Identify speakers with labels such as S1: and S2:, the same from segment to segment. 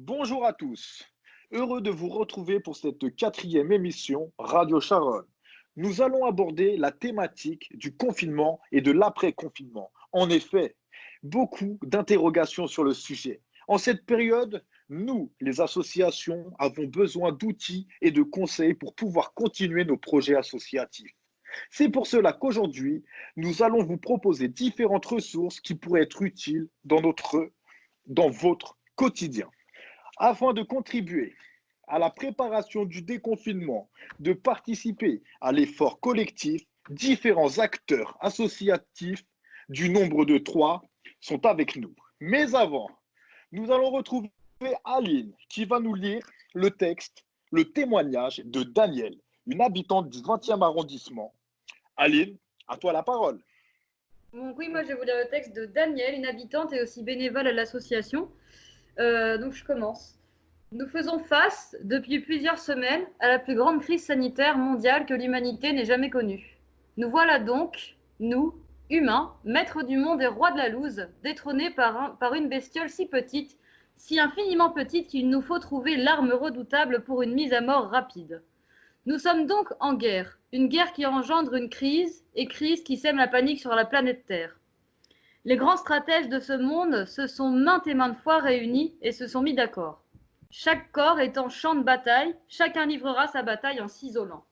S1: Bonjour à tous. Heureux de vous retrouver pour cette quatrième émission Radio Charonne. Nous allons aborder la thématique du confinement et de l'après-confinement. En effet, beaucoup d'interrogations sur le sujet. En cette période, nous, les associations, avons besoin d'outils et de conseils pour pouvoir continuer nos projets associatifs. C'est pour cela qu'aujourd'hui, nous allons vous proposer différentes ressources qui pourraient être utiles dans votre quotidien. Afin de contribuer à la préparation du déconfinement, de participer à l'effort collectif, différents acteurs associatifs du nombre de trois sont avec nous. Mais avant, nous allons retrouver Aline qui va nous lire le texte, le témoignage de Daniel, une habitante du 20e arrondissement. Aline, à toi la parole.
S2: Donc oui, moi je vais vous lire le texte de Daniel, une habitante et aussi bénévole à l'association. Donc je commence. Nous faisons face, depuis plusieurs semaines, à la plus grande crise sanitaire mondiale que l'humanité n'ait jamais connue. Nous voilà donc, nous, humains, maîtres du monde et rois de la loose, détrônés par une bestiole si petite, si infiniment petite qu'il nous faut trouver l'arme redoutable pour une mise à mort rapide. Nous sommes donc en guerre, une guerre qui engendre une crise, et crise qui sème la panique sur la planète Terre. Les grands stratèges de ce monde se sont maintes et maintes fois réunis et se sont mis d'accord. Chaque corps étant champ de bataille, chacun livrera sa bataille en s'isolant.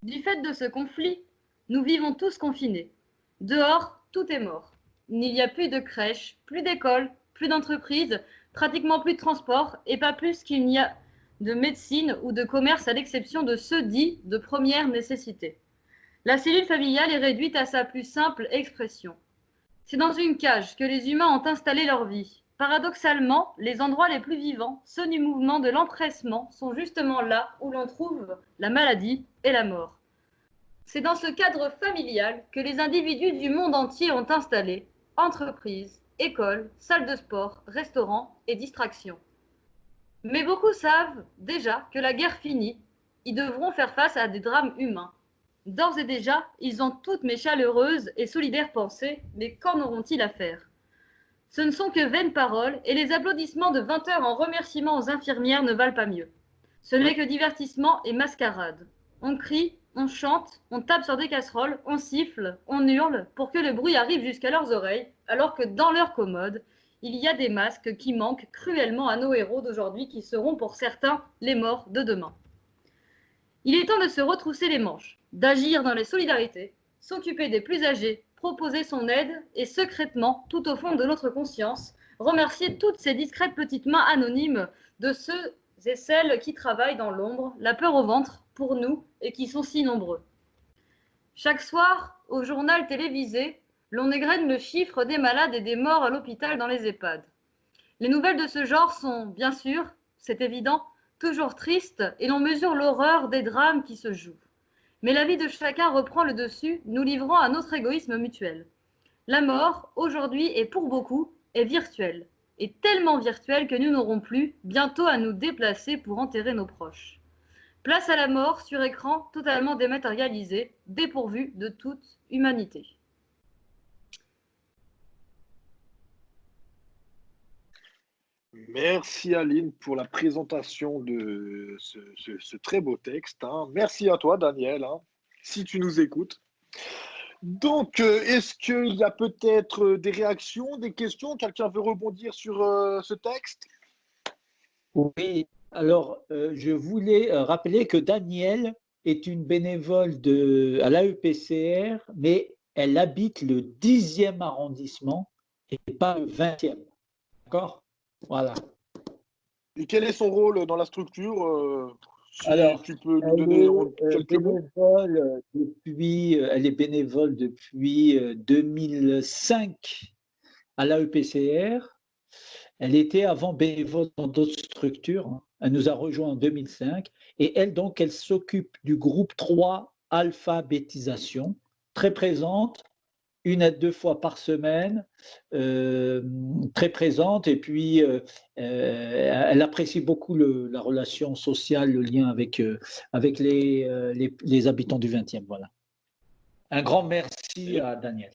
S2: Du fait de ce conflit, nous vivons tous confinés. Dehors, tout est mort. Il n'y a plus de crèches, plus d'écoles, plus d'entreprises, pratiquement plus de transport et pas plus qu'il n'y a de médecine ou de commerce à l'exception de ceux dits de première nécessité. La cellule familiale est réduite à sa plus simple expression. C'est dans une cage que les humains ont installé leur vie. Paradoxalement, les endroits les plus vivants, ceux du mouvement de l'empressement, sont justement là où l'on trouve la maladie et la mort. C'est dans ce cadre familial que les individus du monde entier ont installé entreprises, écoles, salles de sport, restaurants et distractions. Mais beaucoup savent déjà que la guerre finie, ils devront faire face à des drames humains. D'ores et déjà, ils ont toutes mes chaleureuses et solidaires pensées, mais qu'en auront-ils à faire? Ce ne sont que vaines paroles, et les applaudissements de 20 heures en remerciement aux infirmières ne valent pas mieux. Ce n'est que divertissement et mascarade. On crie, on chante, on tape sur des casseroles, on siffle, on hurle, pour que le bruit arrive jusqu'à leurs oreilles, alors que dans leur commode, il y a des masques qui manquent cruellement à nos héros d'aujourd'hui qui seront pour certains les morts de demain. Il est temps de se retrousser les manches, d'agir dans les solidarités, s'occuper des plus âgés, proposer son aide et secrètement, tout au fond de notre conscience, remercier toutes ces discrètes petites mains anonymes de ceux et celles qui travaillent dans l'ombre, la peur au ventre, pour nous, et qui sont si nombreux. Chaque soir, au journal télévisé, l'on égrène le chiffre des malades et des morts à l'hôpital dans les EHPAD. Les nouvelles de ce genre sont, bien sûr, c'est évident, toujours tristes et l'on mesure l'horreur des drames qui se jouent. Mais la vie de chacun reprend le dessus, nous livrant à notre égoïsme mutuel. La mort, aujourd'hui et pour beaucoup, est virtuelle, et tellement virtuelle que nous n'aurons plus bientôt à nous déplacer pour enterrer nos proches. Place à la mort sur écran totalement dématérialisé, dépourvu de toute humanité.
S1: Merci Aline pour la présentation de ce très beau texte, hein. Merci à toi Daniel, hein, si tu nous écoutes. Donc, est-ce qu'il y a peut-être des réactions, des questions? Quelqu'un veut rebondir sur ce texte?
S3: Oui, alors je voulais rappeler que Danielle est une bénévole à l'AEPCR, mais elle habite le 10e arrondissement et pas le 20e. D'accord? Voilà.
S1: Et quel est son rôle dans la structure? Si
S3: Alors,
S1: tu peux nous
S3: elle
S1: donner
S3: est
S1: quelques mots.
S3: elle est bénévole depuis 2005 à l'AEPCR. Elle était avant bénévole dans d'autres structures, hein. Elle nous a rejoint en 2005 et elle, donc, elle s'occupe du groupe 3 alphabétisation, très présente, 1 à 2 fois par semaine, très présente et puis elle apprécie beaucoup la relation sociale, le lien avec les habitants du 20e. Voilà. Un grand merci à Daniel.